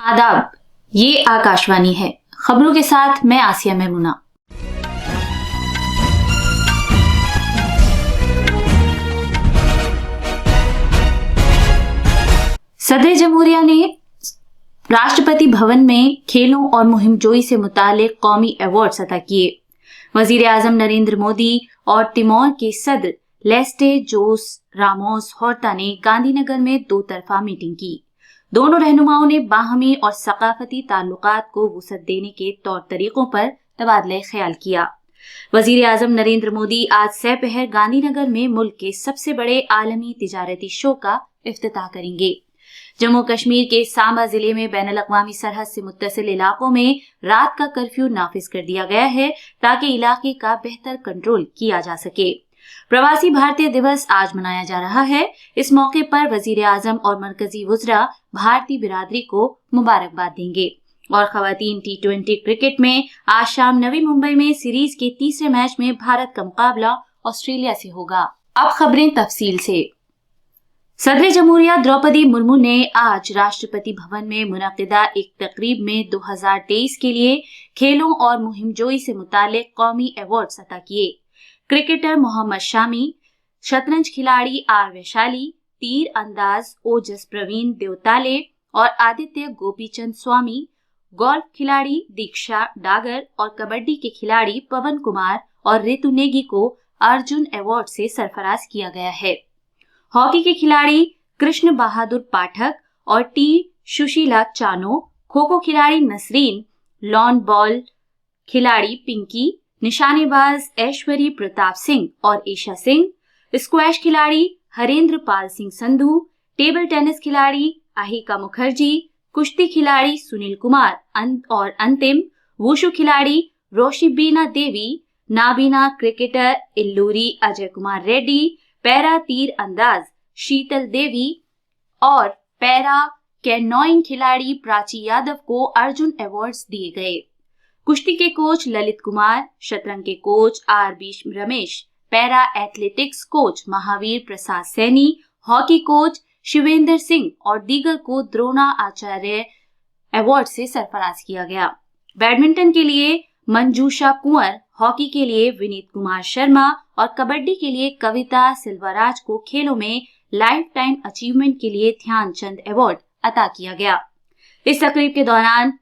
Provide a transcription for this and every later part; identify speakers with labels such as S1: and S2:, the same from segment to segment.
S1: आदाब, ये आकाशवाणी है। खबरों के साथ मैं आसिया मेमुना। सदर जमहूरिया ने राष्ट्रपति भवन में खेलों और मुहिम जोई से मुतालिक कौमी अवार्ड अता किए। वजीर आजम नरेंद्र मोदी और तिमोर के सदर लेस्टे जोस रामोस होर्ता ने गांधीनगर में दो तरफा मीटिंग की। दोनों रहनुमाओं ने बाहमी और सकाफती ताल्लुकात को वुसअत देने के तौर तरीकों पर तबादला ख्याल किया। वजीर आजम नरेंद्र मोदी आज सपहर गांधीनगर में मुल्क के सबसे बड़े आलमी तिजारती शो का इफ्तिताह करेंगे। जम्मू कश्मीर के सांबा जिले में बैनुल अक़वामी सरहद से मुत्तसिल इलाकों में रात का कर्फ्यू नाफिज कर दिया गया है ताकि इलाके का बेहतर कंट्रोल किया जा सके। प्रवासी भारतीय दिवस आज मनाया जा रहा है। इस मौके पर वजीर आजम और मरकजी वुज़रा भारतीय बिरादरी को मुबारकबाद देंगे। और खवातीन T20 क्रिकेट में आज शाम नवी मुंबई में सीरीज के तीसरे मैच में भारत का मुकाबला ऑस्ट्रेलिया से होगा। अब खबरें तफसील से। सदर जमहूरिया द्रौपदी मुर्मू ने आज राष्ट्रपति भवन में मुनक़िदा एक तकरीब में 2023 के लिए खेलों और मुहिम जोई से मुतालिक कौमी अवार्ड अता किए। क्रिकेटर मोहम्मद शामी, शतरंज खिलाड़ी आर वैशाली, तीर अंदाज ओजस प्रवीण देवताले और आदित्य गोपीचंद स्वामी, गोल्फ खिलाड़ी दीक्षा डागर और कबड्डी के खिलाड़ी पवन कुमार और रितु नेगी को अर्जुन अवार्ड से सरफराज किया गया है। हॉकी के खिलाड़ी कृष्ण बहादुर पाठक और टी सुशीला चानो, खो खो खिलाड़ी नसरीन, लॉन बॉल खिलाड़ी पिंकी, निशानेबाज ऐश्वरी प्रताप सिंह और ईशा सिंह, स्क्वैश खिलाड़ी हरेंद्र पाल सिंह संधू, टेबल टेनिस खिलाड़ी अहिका मुखर्जी, कुश्ती खिलाड़ी सुनील कुमार और अंतिम वुशु खिलाड़ी रोशिबीना देवी, नाबीना क्रिकेटर इल्लूरी अजय कुमार रेड्डी, पैरा तीर अंदाज शीतल देवी और पैरा कैनोइंग खिलाड़ी प्राची यादव को अर्जुन अवार्ड्स दिए गए। कुश्ती के कोच ललित कुमार, शतरंज के coach R B. Ramesh, para athletics coach Mahavir Prasad Saini, hockey coach Shivendra Singh और दीगर को द्रोणा आचार्य अवार्ड से सरफराज किया गया। बैडमिंटन के लिए मंजूषा कुंवर, हॉकी के लिए विनीत कुमार शर्मा और कबड्डी के लिए कविता सिल्वाराज को खेलों में लाइफ टाइम अचीवमेंट के लिए ध्यानचंद अवार्ड अता किया गया। इस तकरीब के दौरान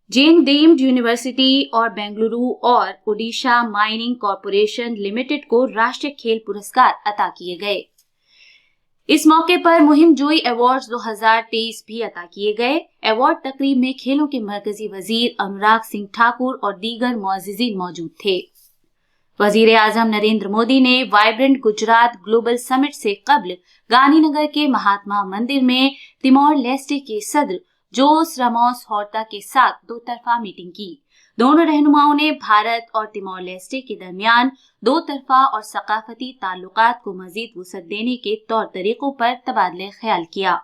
S1: जैन डीम्ड यूनिवर्सिटी और बेंगलुरु और ओडिशा माइनिंग कॉरपोरेशन लिमिटेड को राष्ट्रीय खेल पुरस्कार अता किए गए। इस मौके पर मुहिम जोई अवार्ड्स 2023 भी अता किए गए। अवार्ड तकरीब में खेलों के मरकजी वजीर अनुराग सिंह ठाकुर और दीगर मुअज़्ज़िज़ीन मौजूद थे। वजीर आजम नरेंद्र मोदी ने वाइब्रेंट गुजरात ग्लोबल समिट से कबल गांधीनगर के महात्मा मंदिर में तिमोर लेस्टे के सदर जोस रामोस होर्ता के साथ दो तरफा मीटिंग की। दोनों रहनुमाओं ने भारत और तिमोर लेस्टे के दरमियान दो तरफा और सकाफती ताल्लुकात को मजीद वुसअत देने के तौर तरीकों पर तबादला ख्याल किया।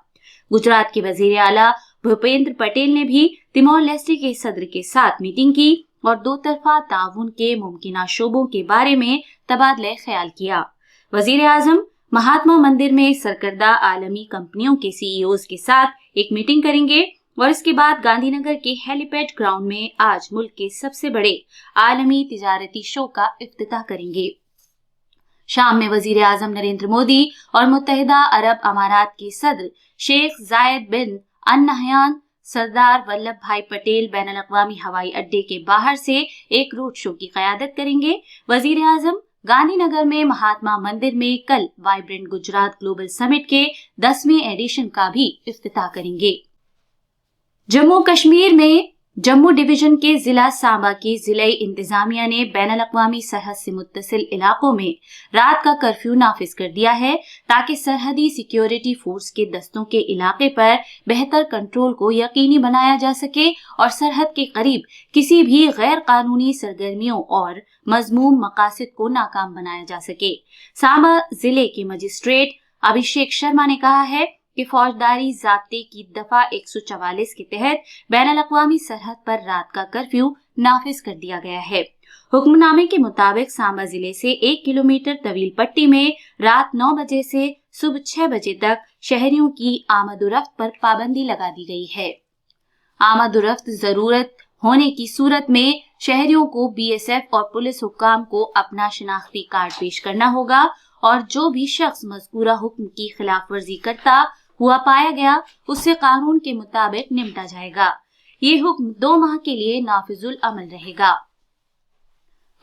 S1: गुजरात के वजीर आला भूपेंद्र पटेल ने भी तिमोर लेस्टे के सदर के साथ मीटिंग की और दो तरफा ताउन के मुमकिना शोबों के बारे में तबादला ख्याल किया। वजीर आजम महात्मा मंदिर में सरकर्दा आलमी कंपनियों के CEOs के साथ एक मीटिंग करेंगे और इसके बाद गांधीनगर के हेलीपैड ग्राउंड में आज मुल्क के सबसे बड़े आलमी तिजारती शो का इफ्तिताह करेंगे। शाम में वजीर आजम नरेंद्र मोदी और मुत्तहिदा अरब अमारात के सदर शेख जायद बिन अल नहयान सरदार वल्लभ भाई पटेल बैनुल अक़वामी हवाई अड्डे के बाहर से एक रोड शो की क़यादत करेंगे। वजीर आजम गांधीनगर में महात्मा मंदिर में कल वाइब्रेंट गुजरात ग्लोबल समिट के 10वें एडिशन का भी इफ्तिताह करेंगे। जम्मू कश्मीर में जम्मू डिवीजन के जिला सांबा की जिलाई इंतजामिया ने बैनुल अक़वामी सरहद से मुत्तसिल इलाकों में रात का कर्फ्यू नाफिज कर दिया है ताकि सरहदी सिक्योरिटी फोर्स के दस्तों के इलाके पर बेहतर कंट्रोल को यकीनी बनाया जा सके और सरहद के करीब किसी भी गैर कानूनी सरगर्मियों और मजमूम मकासद को नाकाम बनाया जा सके। सांबा जिले के मजिस्ट्रेट अभिषेक शर्मा ने कहा है कि फौजदारी ज़ाब्ते की दफा 144 के तहत बैनुल अक़वामी सरहद पर रात का कर्फ्यू नाफिज कर दिया गया है। हुक्मनामे के मुताबिक सांबा जिले से 1 किलोमीटर तवील पट्टी में रात 9 बजे से सुबह 6 बजे तक शहरियों की आमद-ओ-रफ्त पर पाबंदी लगा दी गई है। आमद-ओ-रफ्त जरूरत होने की सूरत में शहरियों को बीएसएफ और पुलिस हुक्काम को अपना शिनाख्ती कार्ड पेश करना होगा और जो भी शख्स मज़कूरा हुक्म की खिलाफ वर्जी करता हुआ पाया गया उससे कानून के मुताबिक निपटा जाएगा। ये हुक्म 2 माह के लिए नाफिजुल अमल रहेगा।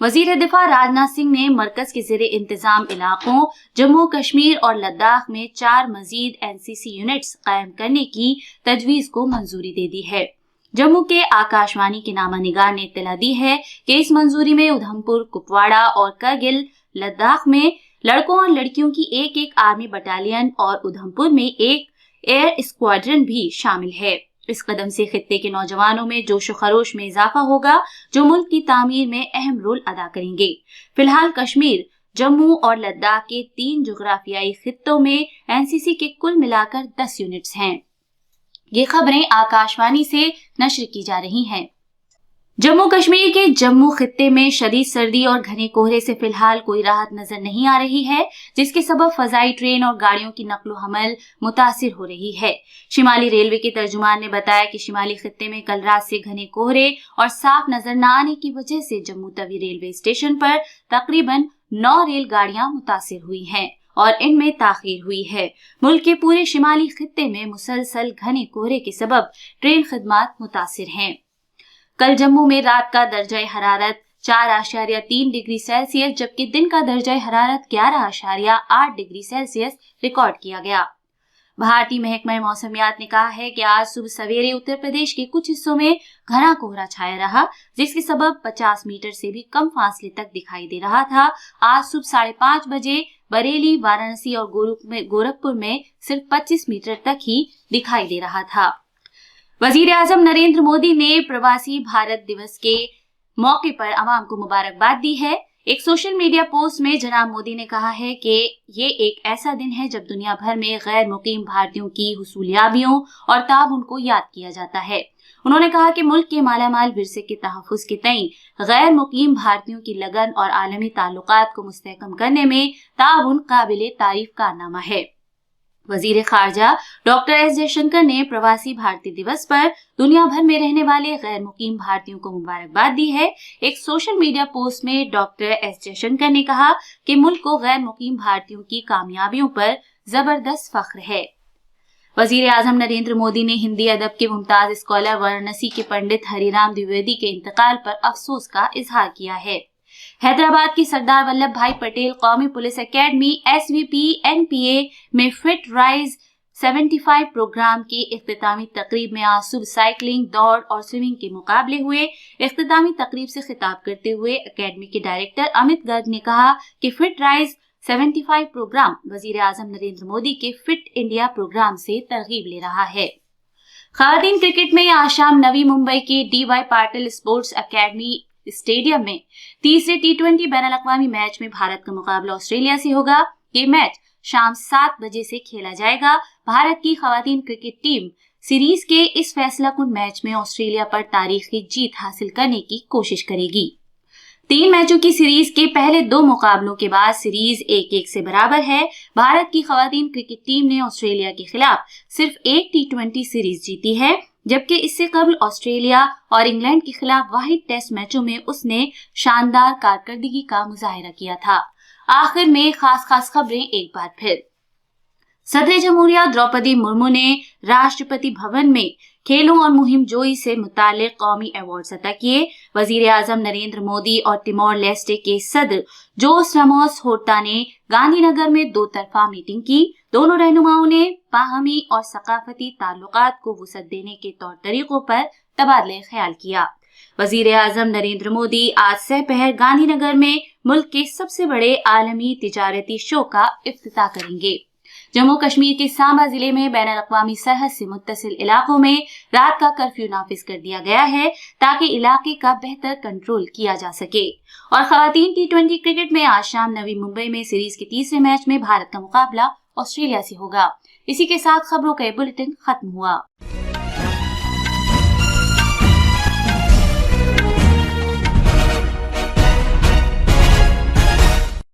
S1: वजीर दिफा राजनाथ सिंह ने मरकज के ज़ेरे इंतजाम इलाकों जम्मू कश्मीर और लद्दाख में 4 मजीद एनसीसी यूनिट्स कायम करने की तजवीज को मंजूरी दे दी है। जम्मू के आकाशवाणी के नामा निगार ने इत्तला दी है कि इस मंजूरी में उधमपुर, कुपवाड़ा और करगिल लद्दाख में लड़कों और लड़कियों की एक आर्मी बटालियन और उधमपुर में एक एयर स्क्वाड्रन भी शामिल है। इस कदम से खित्ते के नौजवानों में जोश खरोश में इजाफा होगा जो मुल्क की तामीर में अहम रोल अदा करेंगे। फिलहाल कश्मीर, जम्मू और लद्दाख के 3 जुग्राफियाई खित्तों में एनसीसी के कुल मिलाकर 10 यूनिट्स हैं। ये खबरें आकाशवाणी से नश्र की जा रही हैं। जम्मू कश्मीर के जम्मू खित्ते में शदीद सर्दी और घने कोहरे से फिलहाल कोई राहत नजर नहीं आ रही है, जिसके सबब फजाई ट्रेन और गाड़ियों की नक्लो हमल मुतासिर हो रही है। शिमाली रेलवे के तर्जुमान ने बताया कि शिमाली खित्ते में कल रात से घने कोहरे और साफ नजर न आने की वजह से जम्मू तवी रेलवे स्टेशन पर तकरीबन 9 रेलगाड़ियां मुतासिर हुई हैं और इनमें ताखीर हुई है। मुल्क के पूरे शिमाली खित्ते में मुसलसल घने कोहरे के सबब ट्रेन खिदमात मुतासिर हैं। कल जम्मू में रात का दर्जा हरारत 4.3 डिग्री सेल्सियस जबकि दिन का दर्जा हरारत 11.8 डिग्री सेल्सियस रिकॉर्ड किया गया। भारतीय महकमा मौसमियात ने कहा है कि आज सुबह सवेरे उत्तर प्रदेश के कुछ हिस्सों में घना कोहरा छाया रहा, जिसके सबब 50 मीटर से भी कम फासले तक दिखाई दे रहा था। आज सुबह 5:30 बजे बरेली, वाराणसी और गोरखपुर में सिर्फ 25 मीटर तक ही दिखाई दे रहा था। वजीर आजम नरेंद्र मोदी ने प्रवासी भारत दिवस के मौके पर आवाम को मुबारकबाद दी है। एक सोशल मीडिया पोस्ट में जनाब मोदी ने कहा है कि ये एक ऐसा दिन है जब दुनिया भर में गैर मुकीम भारतीयों की हुसूलियाबियों और ताउन को याद किया जाता है। उन्होंने कहा कि मुल्क के मालामाल विरसे के तहफ़्फ़ुज़ के तईं गैर मुकीम भारतीयों की लगन और आलमी ताल्लुकात को मुस्तहकम करने में ताउन काबिले तारीफ कारनामा है। वजीर खारजा डॉक्टर एस जयशंकर ने प्रवासी भारतीय दिवस पर दुनिया भर में रहने वाले गैर मुकीम भारतीयों को मुबारकबाद दी है। एक सोशल मीडिया पोस्ट में डॉक्टर एस जयशंकर ने कहा कि मुल्क को गैर मुकीम भारतीयों की कामयाबियों पर जबरदस्त फख्र है। वजीर आजम नरेंद्र मोदी ने हिंदी अदब के मुमताज स्कॉलर वाराणसी के पंडित हरिराम द्विवेदी के इंतकाल पर अफसोस का इजहार किया है। हैदराबाद की सरदार वल्लभ भाई पटेल कौमी पुलिस एकेडमी SVP NPA में फिट राइज 75 प्रोग्राम की इख्तितामी तकरीब में आज सुबह साइकिलिंग, दौड़ और स्विमिंग के मुकाबले हुए। इख्तितामी तकरीब से खिताब करते हुए एकेडमी के डायरेक्टर अमित गर्ग ने कहा कि फिट राइज 75 प्रोग्राम वजीर आजम नरेंद्र मोदी के फिट इंडिया प्रोग्राम से तरगीब ले रहा है। खवातीन क्रिकेट में आज शाम नवी मुंबई के DY Patil sports academy stadium में तीसरे T20 बैनुल-अक़वामी मैच में भारत का मुकाबला ऑस्ट्रेलिया से होगा। ये मैच शाम 7 बजे से खेला जाएगा। भारत की खवातीन क्रिकेट टीम सीरीज के इस फैसलाकुन मैच में ऑस्ट्रेलिया पर तारीखी जीत हासिल करने की कोशिश करेगी। 3 मैचों की सीरीज के पहले 2 मुकाबलों के बाद सीरीज 1-1 से बराबर है। भारत की खवातीन क्रिकेट टीम ने ऑस्ट्रेलिया के खिलाफ सिर्फ एक T20 सीरीज जीती है, जबकि इससे कबल ऑस्ट्रेलिया और इंग्लैंड के खिलाफ वाहिद टेस्ट मैचों में उसने शानदार कारकर्दगी का मुजाहिरा किया था। आखिर में खास खबरें एक बार फिर। सदर जमहूरिया द्रौपदी मुर्मू ने राष्ट्रपति भवन में खेलों और मुहिम जोई से मुतालिक कौमी अवार्ड अता किए। वजीर आजम नरेंद्र मोदी और तिमोर लेस्टे के सदर जोस रामोस होर्ता ने गांधीनगर में 2 तरफा मीटिंग की। दोनों रहनुमाओं ने बाहमी और सकाफती ताल्लुकात को वुसअत देने के तौर तरीकों पर तबादले ख्याल किया। वजीर आजम नरेंद्र मोदी आज सहपहर गांधीनगर में मुल्क के सबसे बड़े आलमी तिजारती शो का इफ्तिताह करेंगे। जम्मू कश्मीर के सांबा जिले में बैनुल-अक़वामी सरहद से मुत्तसिल इलाकों में रात का कर्फ्यू नाफिज कर दिया गया है ताकि इलाके का बेहतर कंट्रोल किया जा सके। और खवातीन T20 क्रिकेट में आज शाम नवी मुंबई में सीरीज के तीसरे मैच में भारत का मुकाबला ऑस्ट्रेलिया से होगा। इसी के साथ खबरों का बुलेटिन खत्म हुआ।